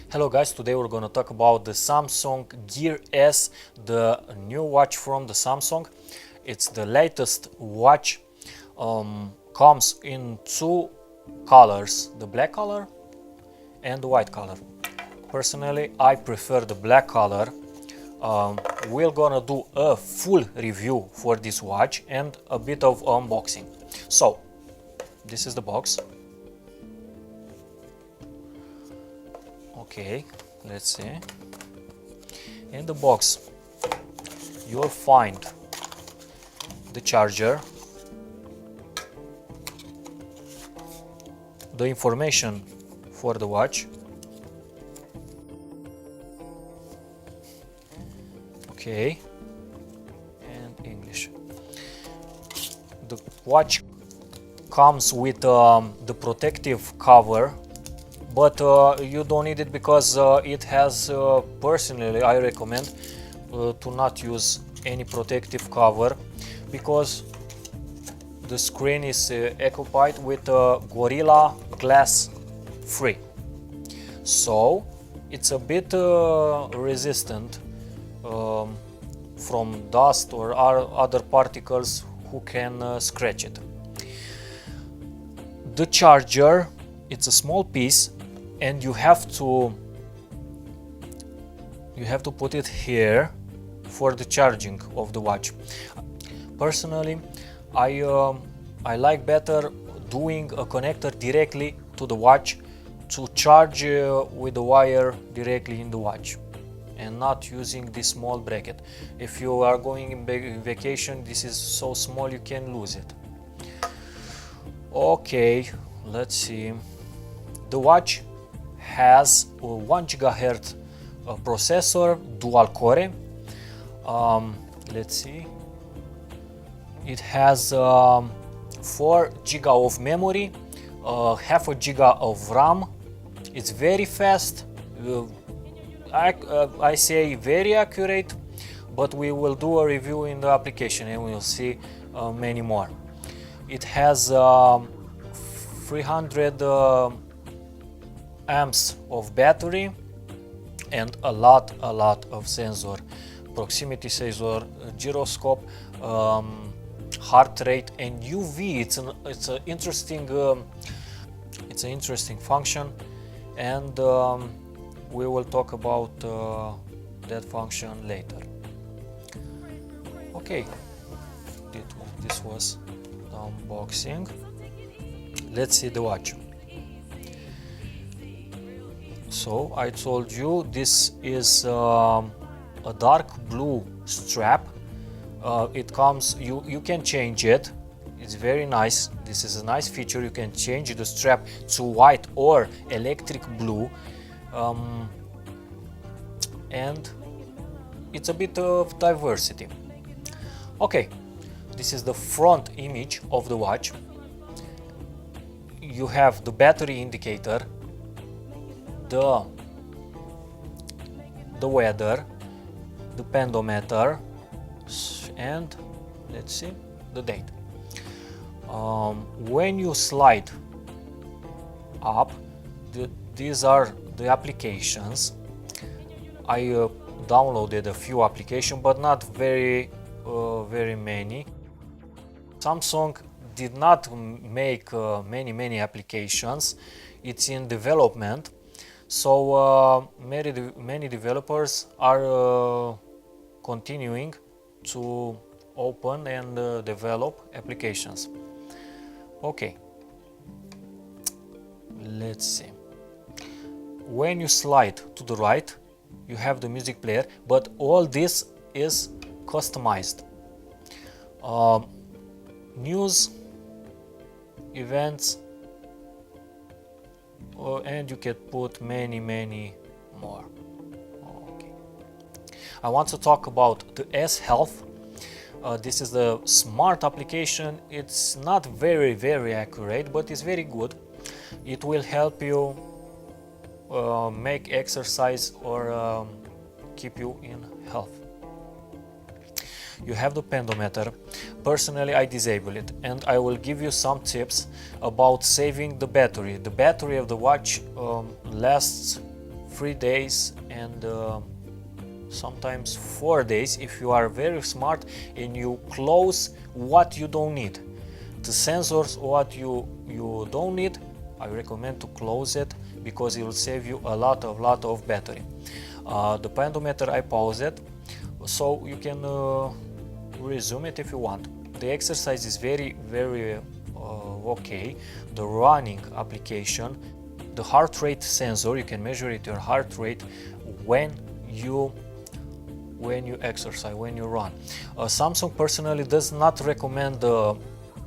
Hello guys, today we're gonna talk about the Samsung Gear S, the new watch from the Samsung. It's the latest watch, comes in two colors, the black color and the white color. Personally, I prefer the black color. We're gonna do a full review for this watch and a bit of unboxing. So, this is the box. Okay, let's see. In the box you'll find the charger, the information for the watch, okay, and English. The watch comes with the protective cover, but you don't need it because it has, personally I recommend to not use any protective cover because the screen is occupied with Gorilla Glass free, so it's a bit resistant from dust or other particles who can scratch it. The charger, it's a small piece and you have to put it here for the charging of the watch. Personally, I like better doing a connector directly to the watch to charge with the wire directly in the watch and not using this small bracket. If you are going in vacation, this is so small you can lose it. Okay, let's see. The watch has a 1 GHz processor, dual core. Let's see. It has 4 GB of memory, half a giga of RAM. It's very fast. I say very accurate, but we will do a review in the application and we'll see many more. It has 300 amps of battery and a lot of sensor, proximity sensor, gyroscope, heart rate and UV. It's an interesting function, and we will talk about that function later. Okay, this was the unboxing. Let's see the watch. So I told you this is a dark blue strap. It comes, you can change it. It's very nice. This is a nice feature. You can change the strap to white or electric blue, and it's a bit of diversity. Okay, this is the front image of the watch. You have the battery indicator, the weather, the pedometer, and let's see the date. When you slide up, these are the applications. I downloaded a few applications, but not very many. Samsung did not make many applications. It's in development, so many developers are continuing to open and develop applications. Okay, let's see. When you slide to the right, you have the music player, but all this is customized. News, events, and you can put many more. Okay. I want to talk about the S Health. This is the smart application. It's not very accurate, but it's very good. It will help you make exercise or keep you in health. You have the pedometer. Personally, I disable it, and I will give you some tips about saving the battery. The battery of the watch lasts 3 days and sometimes 4 days if you are very smart and you close what you don't need. The sensors what you don't need, I recommend to close it because it will save you a lot of battery. The pedometer I pause it, so you can resume it if you want. The exercise is very okay. The running application, the heart rate sensor, you can measure it your heart rate when you exercise, when you run. Samsung personally does not recommend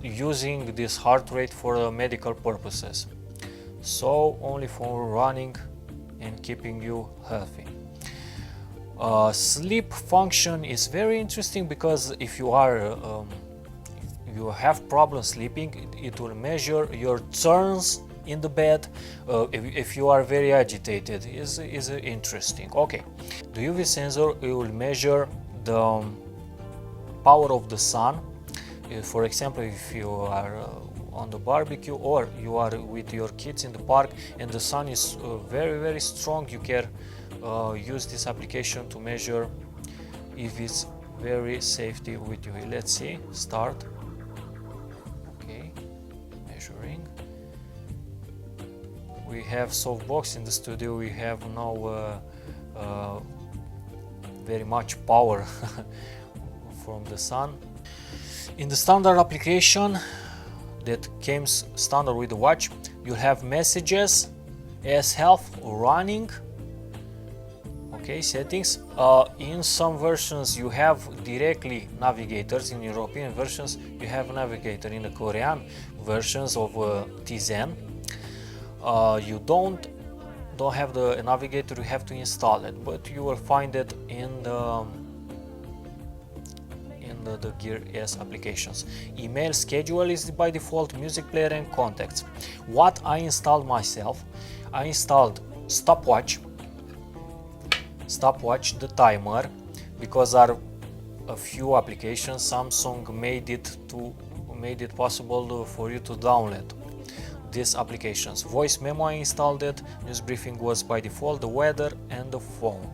using this heart rate for medical purposes, so only for running and keeping you healthy. Sleep function is very interesting because if you are you have problems sleeping, it will measure your turns in the bed. If you are very agitated, is interesting. Okay, the UV sensor, it will measure the power of the sun. For example, if you are on the barbecue or you are with your kids in the park and the sun is very strong, you can use this application to measure if it's very safety with you. Let's see, start. Okay, measuring. We have softbox in the studio. We have now very much power from the sun. In the standard application that came standard with the watch, you have messages, S health, running. Okay, settings. In some versions you have directly navigators. In European versions you have navigator. In the Korean versions of Tizen, you don't have the navigator, you have to install it, but you will find it in the Gear S applications. Email schedule is by default, music player and contacts. What I installed myself, I installed stopwatch, the timer, because there are a few applications. Samsung made it possible for you to download these applications. Voice memo, I installed it. News briefing was by default, the weather and the phone.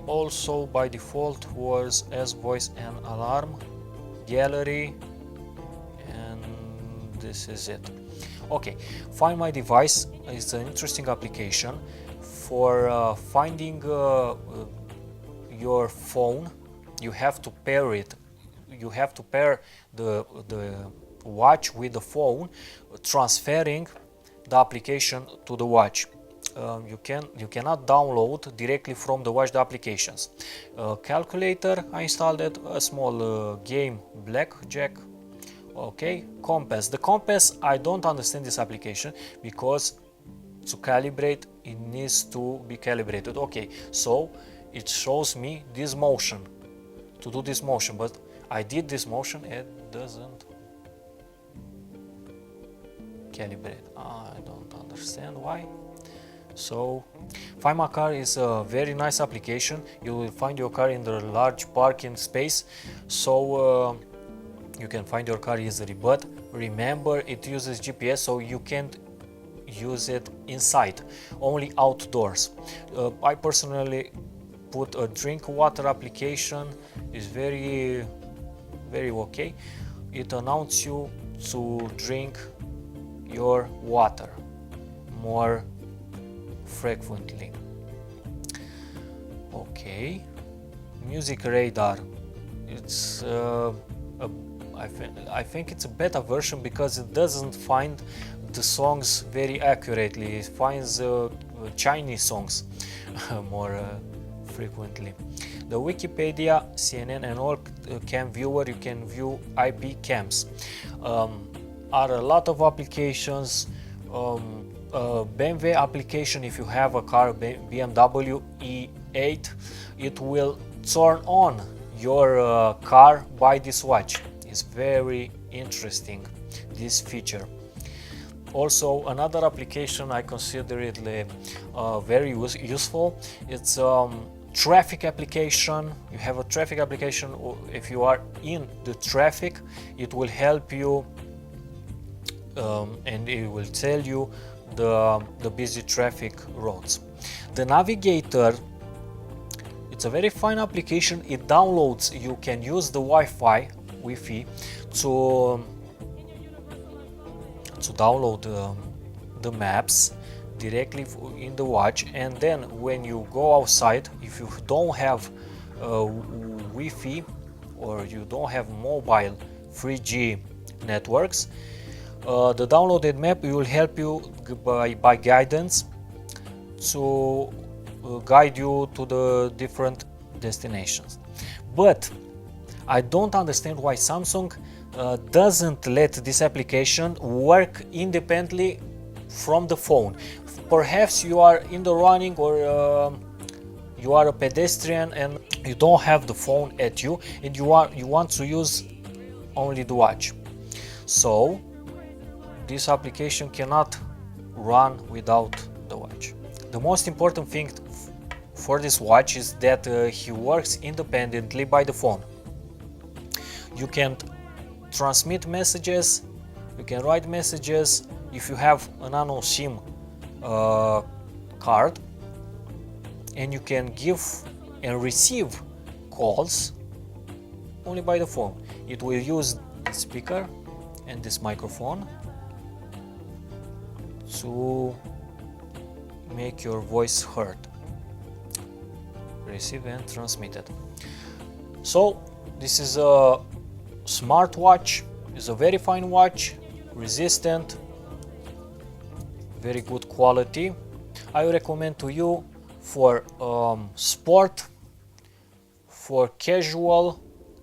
Also by default was as voice and alarm, gallery, and this is it. Okay, Find My Device is an interesting application for finding your phone. You have to pair it. You have to pair the watch with the phone, transferring the application to the watch. You cannot download directly from the watch the applications. Calculator, I installed it. A small game, blackjack. Okay, compass. The compass, I don't understand this application because to calibrate it needs to be calibrated. Okay, so it shows me this motion, to do this motion, but I did this motion, it doesn't calibrate. I don't understand why. So Find My Car is a very nice application. You will find your car in the large parking space, so you can find your car easily, but remember it uses GPS, so you can't use it inside, only outdoors. I personally put a drink water application. Is very okay. It announces you to drink your water more frequently. Okay, music radar. It's I think it's a beta version because it doesn't find the songs very accurately. It finds Chinese songs more frequently. The Wikipedia, CNN and all cam viewer, you can view IP cams. Are a lot of applications. BMW application, if you have a car, BMW E8, it will turn on your car by this watch. It's very interesting, this feature. Also, another application I consider it very useful. It's traffic application. You have a traffic application. If you are in the traffic, it will help you and it will tell you the busy traffic roads. The navigator, it's a very fine application. It downloads, you can use the Wi-Fi to download the maps directly in the watch, and then when you go outside, if you don't have Wi-Fi or you don't have mobile 3G networks, the downloaded map will help you by guidance to guide you to the different destinations. But I don't understand why Samsung doesn't let this application work independently from the phone. Perhaps you are in the running, or you are a pedestrian and you don't have the phone at you, and you want to use only the watch. So this application cannot run without the watch. The most important thing for this watch is that he works independently by the phone. You can transmit messages, you can write messages if you have a nano SIM card, and you can give and receive calls only by the phone. It will use the speaker and this microphone to make your voice heard, receive and transmitted. So this is a smartwatch. It's a very fine watch, resistant, very good quality. I recommend to you for sport, for casual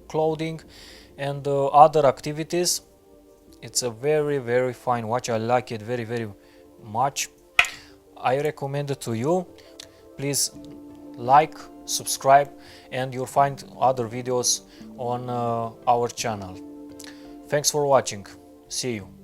clothing and other activities. It's a very fine watch. I like it very much. I recommend it to you. Please like, subscribe, and you'll find other videos on our channel. Thanks for watching. See you.